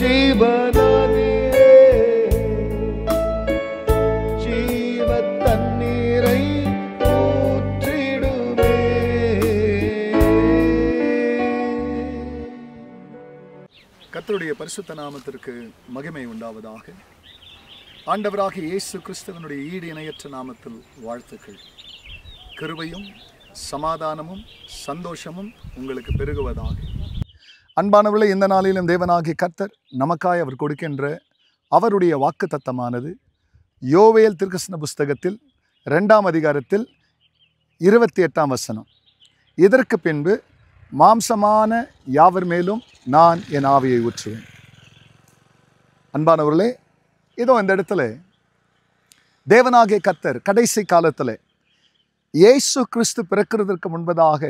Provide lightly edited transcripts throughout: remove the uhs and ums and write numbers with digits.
ஜீவநதியே, ஜீவ தண்ணீரை ஊற்றிடுமே. கர்த்தருடைய பரிசுத்த நாமத்திற்கு மகிமை உண்டாவதாக. ஆண்டவராகிய இயேசு கிறிஸ்துவினுடைய ஈடு இணையற்ற நாமத்தில் வாழ்த்துக்கள். கிருபையும் சமாதானமும் சந்தோஷமும் உங்களுக்கு பெருகுவதாக. அன்பானவர்களே, இந்த நாளிலும் தேவனாகிய கர்த்தர் நமக்காய் அவர் கொடுக்கின்ற அவருடைய வாக்குத்தத்தமானது யோவேல் தீர்க்கதரிசன புஸ்தகத்தில் 2ஆம் அதிகாரத்தில் 28ஆம் வசனம். இதற்கு பின்பு மாம்சமான யாவர் மேலும் நான் என் ஆவியை ஊற்றுவேன். அன்பானவர்களே, இதோ இந்த இடத்துல தேவனாகிய கர்த்தர் கடைசி காலத்தில் இயேசு கிறிஸ்து பிறக்கிறதற்கு முன்பதாக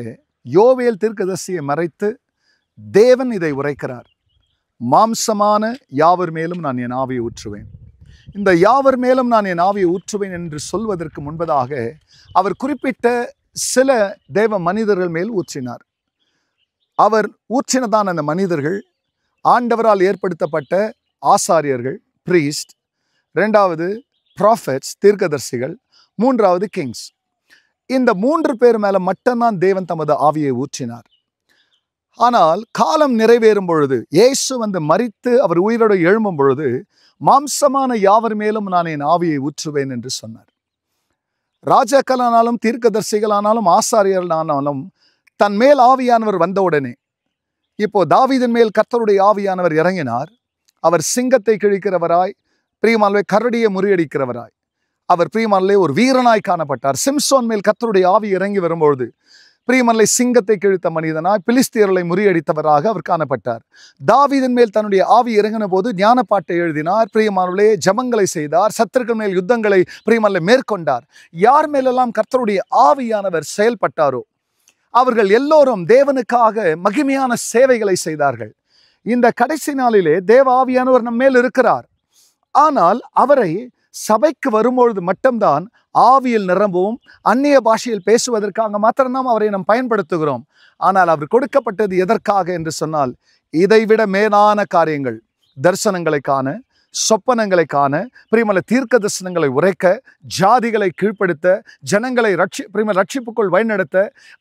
யோவேல் தீர்க்கதரிசியை மறைத்து தேவன் இதை உரைக்கிறார். மாம்சமான யாவர் மேலும் நான் என் ஆவியை ஊற்றுவேன். இந்த யாவர் மேலும் நான் என் ஆவியை ஊற்றுவேன் என்று சொல்வதற்கு முன்பதாக அவர் குறிப்பிட்ட சில தேவ மனிதர்கள் மேல் ஊற்றினார். அவர் ஊற்றினதான அந்த மனிதர்கள் ஆண்டவரால் ஏற்படுத்தப்பட்ட ஆசாரியர்கள், பிரீஸ்ட், 2வது ப்ராஃபெட்ஸ், தீர்க்கதரிசிகள், 3வது கிங்ஸ். இந்த 3 பேர் மேலே மட்டும்தான் தேவன் தமது ஆவியை ஊற்றினார். ஆனால் காலம் நிறைவேறும் பொழுது, இயேசு வந்து மரித்து அவர் உயிரோடு எழும்பும் பொழுது, மாம்சமான யாவர் மேலும் நான் என் ஆவியை ஊற்றுவேன் என்று சொன்னார். ராஜாக்களானாலும் தீர்க்கதரிசிகளானாலும் ஆசாரியர்களானாலும் தன் மேல் ஆவியானவர் வந்தவுடனே, இப்போ தாவீதின் மேல் கர்த்தருடைய ஆவியானவர் இறங்கினார். அவர் சிங்கத்தை கிழிக்கிறவராய், பிரியமானவர்களே, கரடியை முறியடிக்கிறவராய், அவர் பிரியமானவர்களே ஒரு வீரனாய் காணப்பட்டார். சிம்சோன் மேல் கர்த்தருடைய ஆவி இறங்கி வரும்பொழுது பிரியமானவர்களே சிங்கத்தை கிழித்த மனிதனாய், பிலிஸ்தியர்களை முறியடித்தவராக அவர் காணப்பட்டார். தாவீதின் மேல் தன்னுடைய ஆவி இறங்கின போது ஞானப்பாட்டை எழுதினார். பிரியமானவர்களே ஜெபங்களை செய்தார். சத்துருக்கள் மேல் யுத்தங்களை பிரியமானவர்களே மேற்கொண்டார். யார் மேலெல்லாம் கர்த்தருடைய ஆவியானவர் செயல்பட்டாரோ அவர்கள் எல்லோரும் தேவனுக்காக மகிமையான சேவைகளை செய்தார்கள். இந்த கடைசி நாளிலே தேவ ஆவியானவர் நம் மேல் இருக்கிறார். ஆனால் அவரை சபைக்கு வரும்பொழுது மட்டும்தான் ஆவியில் நிரம்பவும் அந்நிய பாஷையில் பேசுவதற்காக மாத்திரம்தான் அவரை நாம் பயன்படுத்துகிறோம். ஆனால் அவர் கொடுக்கப்பட்டது எதற்காக என்று சொன்னால், இதைவிட மேலான காரியங்கள், தரிசனங்களை காண, சொப்பனங்களை காண, பிரியமல்ல தீர்க்க தரிசனங்களை உரைக்க, ஜாதிகளை கீழ்ப்படுத்த, ஜனங்களை ரட்சிப்புக்குள் வழிநடத்த,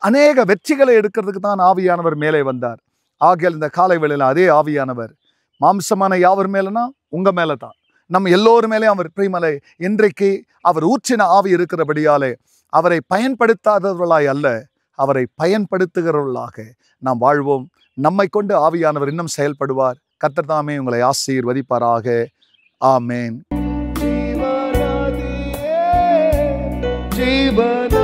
அநேக வெற்றிகளை எடுக்கிறதுக்கு தான் ஆவியானவர் மேலே வந்தார். ஆகையால் இந்த காலை வேளையில் அதே ஆவியானவர் மாம்சமான யாவர் மேலனா உங்க மேலே தான், நம்ம எல்லோரும் மேலே அவர் பிரியமலை இன்றைக்கு அவர் ஊற்றின ஆவி இருக்கிறபடியாலே அவரை பயன்படுத்தாதவர்களாய் அல்ல, அவரை பயன்படுத்துகிறவர்களாக நாம் வாழ்வோம். நம்மை கொண்டு ஆவியானவர் இன்னும் செயல்படுவார். கர்த்தர் தாமே உங்களை ஆசீர்வதிப்பாராக. ஆமென். ஜீவநதியே, ஜீவநதியே.